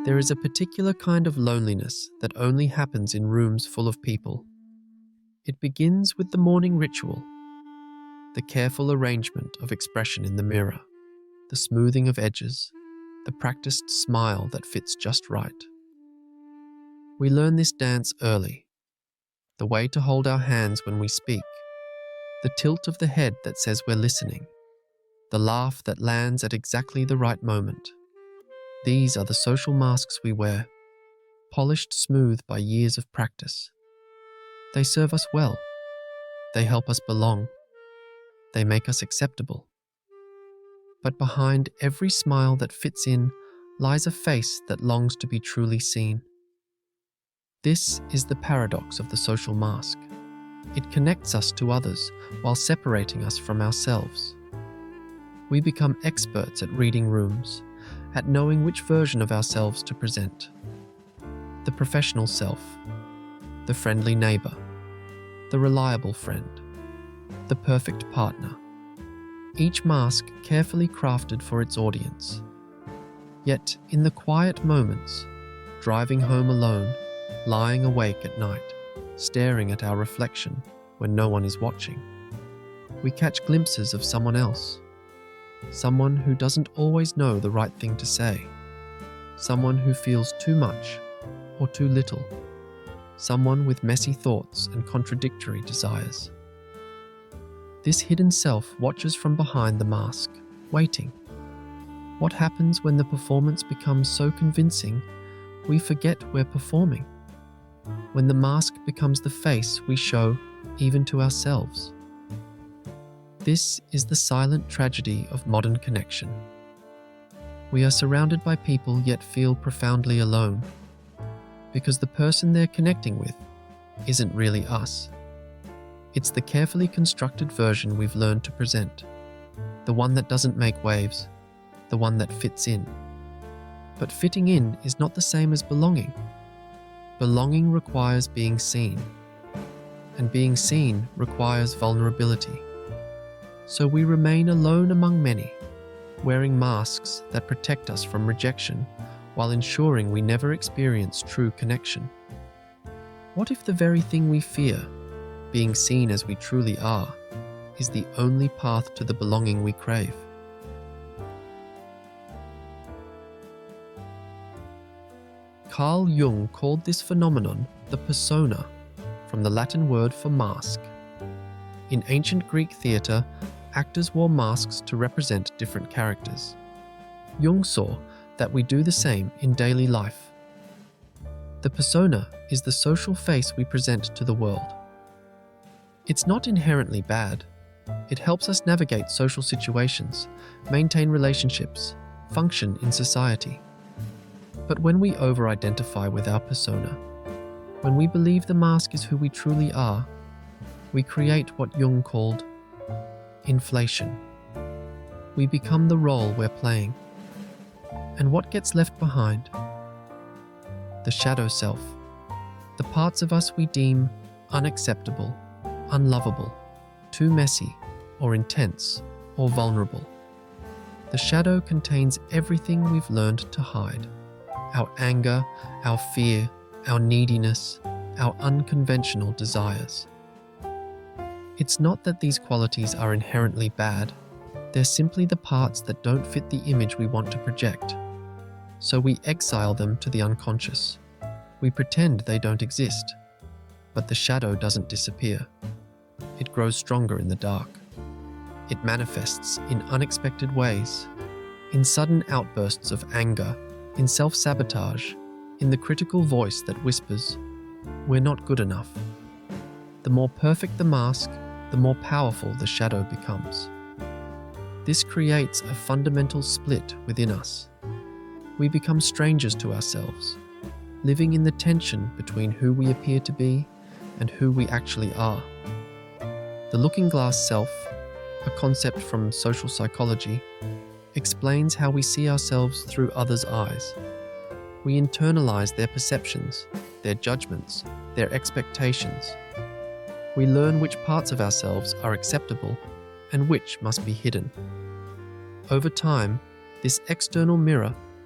There is a particular kind of loneliness that only happens in rooms full of people. It begins with the morning ritual, the careful arrangement of expression in the mirror, the smoothing of edges, the practiced smile that fits just right. We learn this dance early, the way to hold our hands when we speak, the tilt of the head that says we're listening, the laugh that lands at exactly the right moment. These are the social masks we wear, polished smooth by years of practice. They serve us well. They help us belong. They make us acceptable. But behind every smile that fits in lies a face that longs to be truly seen. This is the paradox of the social mask. It connects us to others while separating us from ourselves. We become experts at reading rooms, at knowing which version of ourselves to present. The professional self, the friendly neighbor, the reliable friend, the perfect partner. Each mask carefully crafted for its audience. Yet, in the quiet moments, driving home alone, lying awake at night, staring at our reflection when no one is watching, we catch glimpses of someone else. Someone who doesn't always know the right thing to say. Someone who feels too much or too little. Someone with messy thoughts and contradictory desires. This hidden self watches from behind the mask, waiting. What happens when the performance becomes so convincing we forget we're performing? When the mask becomes the face we show even to ourselves? This is the silent tragedy of modern connection. We are surrounded by people yet feel profoundly alone, because the person they're connecting with isn't really us. It's the carefully constructed version we've learned to present, the one that doesn't make waves, the one that fits in. But fitting in is not the same as belonging. Belonging requires being seen, and being seen requires vulnerability. So we remain alone among many, wearing masks that protect us from rejection while ensuring we never experience true connection. What if the very thing we fear, being seen as we truly are, is the only path to the belonging we crave? Carl Jung called this phenomenon the persona, from the Latin word for mask. In ancient Greek theatre, actors wore masks to represent different characters. Jung saw that we do the same in daily life. The persona is the social face we present to the world. It's not inherently bad. It helps us navigate social situations, maintain relationships, function in society. But when we over-identify with our persona, when we believe the mask is who we truly are, we create what Jung called inflation. We become the role we're playing. And what gets left behind? The shadow self, the parts of us we deem unacceptable, unlovable, too messy, or intense, or vulnerable. The shadow contains everything we've learned to hide. Our anger, our fear, our neediness, our unconventional desires. It's not that these qualities are inherently bad. They're simply the parts that don't fit the image we want to project. So we exile them to the unconscious. We pretend they don't exist. But the shadow doesn't disappear. It grows stronger in the dark. It manifests in unexpected ways, in sudden outbursts of anger, in self-sabotage, in the critical voice that whispers, "We're not good enough." The more perfect the mask, the more powerful the shadow becomes. This creates a fundamental split within us. We become strangers to ourselves, living in the tension between who we appear to be and who we actually are. The looking glass self, a concept from social psychology, explains how we see ourselves through others' eyes. We internalize their perceptions, their judgments, their expectations. We learn which parts of ourselves are acceptable and which must be hidden. Over time, this external mirror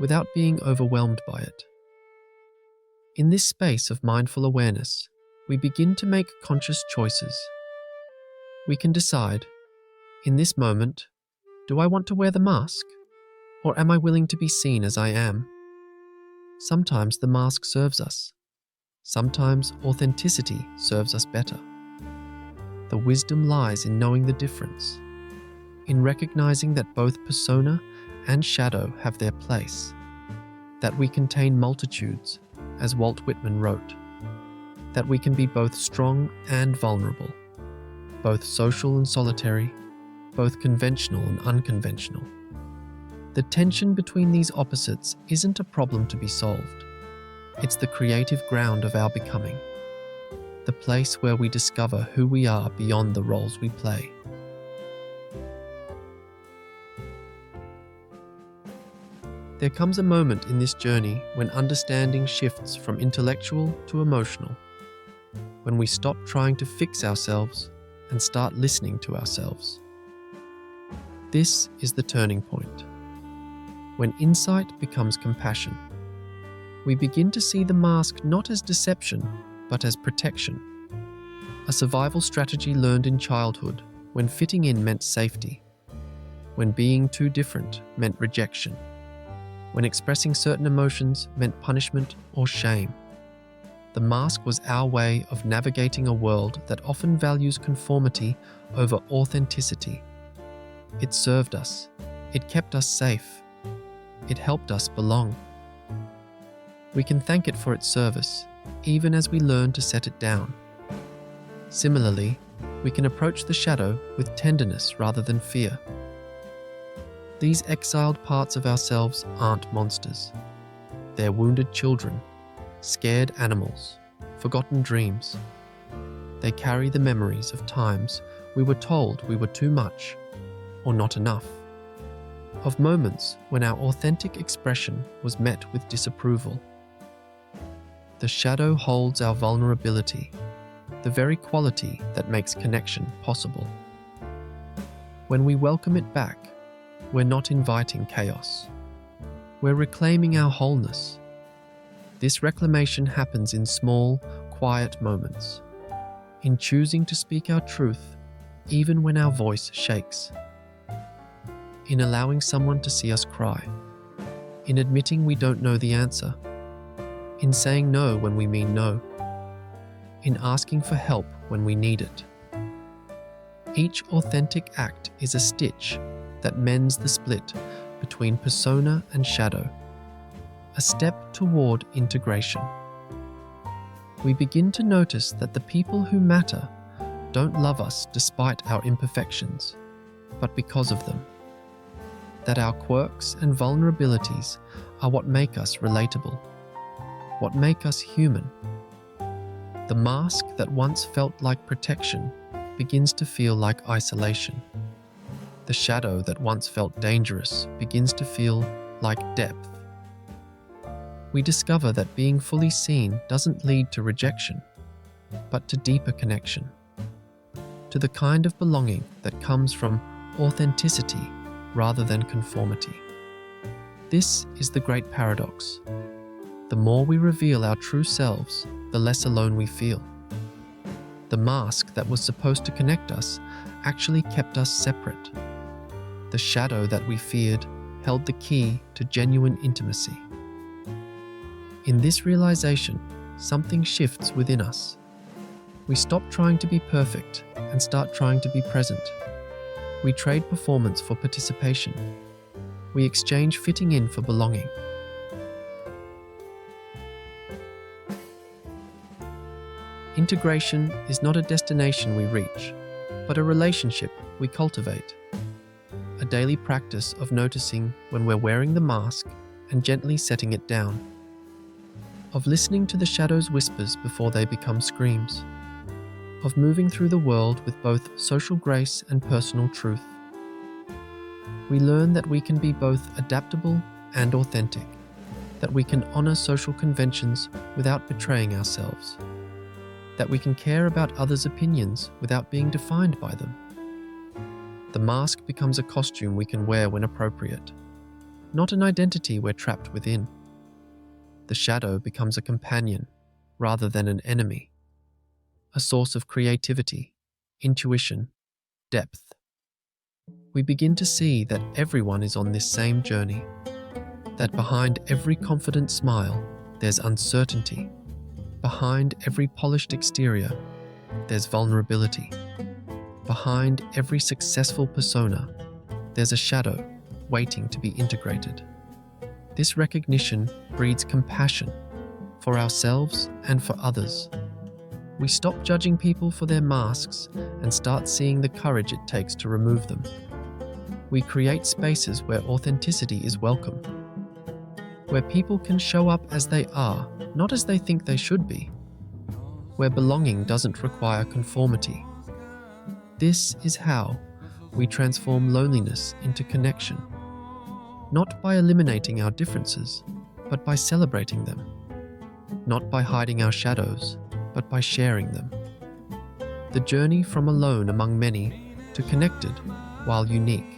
without being overwhelmed by it. In this space of mindful awareness, we begin to make conscious choices. We can decide, in this moment, do I want to wear the mask? Or am I willing to be seen as I am? Sometimes the mask serves us. Sometimes authenticity serves us better. The wisdom lies in knowing the difference, in recognizing that both persona and shadow have their place, that we contain multitudes, as Walt Whitman wrote, that we can be both strong and vulnerable, both social and solitary, both conventional and unconventional. The tension between these opposites isn't a problem to be solved. It's the creative ground of our becoming, the place where we discover who we are beyond the roles we play. There comes a moment in this journey when understanding shifts from intellectual to emotional, when we stop trying to fix ourselves and start listening to ourselves. This is the turning point, when insight becomes compassion. We begin to see the mask not as deception, but as protection. A survival strategy learned in childhood when fitting in meant safety, when being too different meant rejection, when expressing certain emotions meant punishment or shame. The mask was our way of navigating a world that often values conformity over authenticity. It served us. It kept us safe. It helped us belong. We can thank it for its service, even as we learn to set it down. Similarly, we can approach the shadow with tenderness rather than fear. These exiled parts of ourselves aren't monsters. They're wounded children, scared animals, forgotten dreams. They carry the memories of times we were told we were too much or not enough, of moments when our authentic expression was met with disapproval. The shadow holds our vulnerability, the very quality that makes connection possible. When we welcome it back, we're not inviting chaos. We're reclaiming our wholeness. This reclamation happens in small, quiet moments, in choosing to speak our truth even when our voice shakes, in allowing someone to see us cry, in admitting we don't know the answer, in saying no when we mean no, in asking for help when we need it. Each authentic act is a stitch that mends the split between persona and shadow, a step toward integration. We begin to notice that the people who matter don't love us despite our imperfections, but because of them. That our quirks and vulnerabilities are what make us relatable, what make us human. The mask that once felt like protection begins to feel like isolation. The shadow that once felt dangerous begins to feel like depth. We discover that being fully seen doesn't lead to rejection, but to deeper connection, to the kind of belonging that comes from authenticity rather than conformity. This is the great paradox. The more we reveal our true selves, the less alone we feel. The mask that was supposed to connect us actually kept us separate. The shadow that we feared held the key to genuine intimacy. In this realization, something shifts within us. We stop trying to be perfect and start trying to be present. We trade performance for participation. We exchange fitting in for belonging. Integration is not a destination we reach, but a relationship we cultivate. A daily practice of noticing when we're wearing the mask and gently setting it down. Of listening to the shadow's whispers before they become screams. Of moving through the world with both social grace and personal truth. We learn that we can be both adaptable and authentic, that we can honor social conventions without betraying ourselves, that we can care about others' opinions without being defined by them. The mask becomes a costume we can wear when appropriate, not an identity we're trapped within. The shadow becomes a companion rather than an enemy, a source of creativity, intuition, depth. We begin to see that everyone is on this same journey, that behind every confident smile, there's uncertainty. Behind every polished exterior, there's vulnerability. Behind every successful persona, there's a shadow waiting to be integrated. This recognition breeds compassion for ourselves and for others. We stop judging people for their masks and start seeing the courage it takes to remove them. We create spaces where authenticity is welcome, where people can show up as they are, not as they think they should be, where belonging doesn't require conformity. This is how we transform loneliness into connection, not by eliminating our differences, but by celebrating them, not by hiding our shadows, but by sharing them. The journey from alone among many to connected while unique,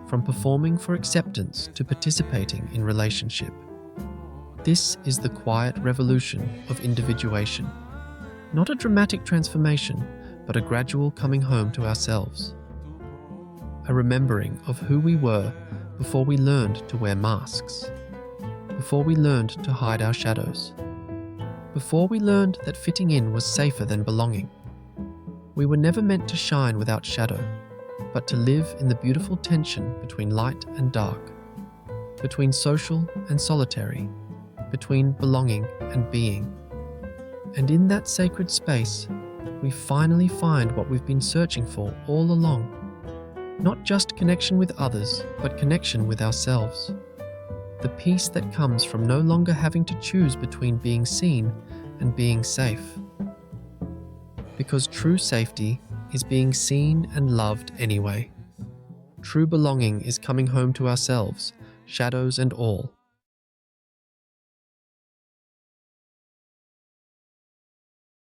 from performing for acceptance to participating in relationship. This is the quiet revolution of individuation, not a dramatic transformation, but a gradual coming home to ourselves, a remembering of who we were before we learned to wear masks, before we learned to hide our shadows, before we learned that fitting in was safer than belonging. We were never meant to shine without shadow, but to live in the beautiful tension between light and dark, between social and solitary, between belonging and being. And in that sacred space, we finally find what we've been searching for all along. Not just connection with others, but connection with ourselves. The peace that comes from no longer having to choose between being seen and being safe. Because true safety is being seen and loved anyway. True belonging is coming home to ourselves, shadows and all,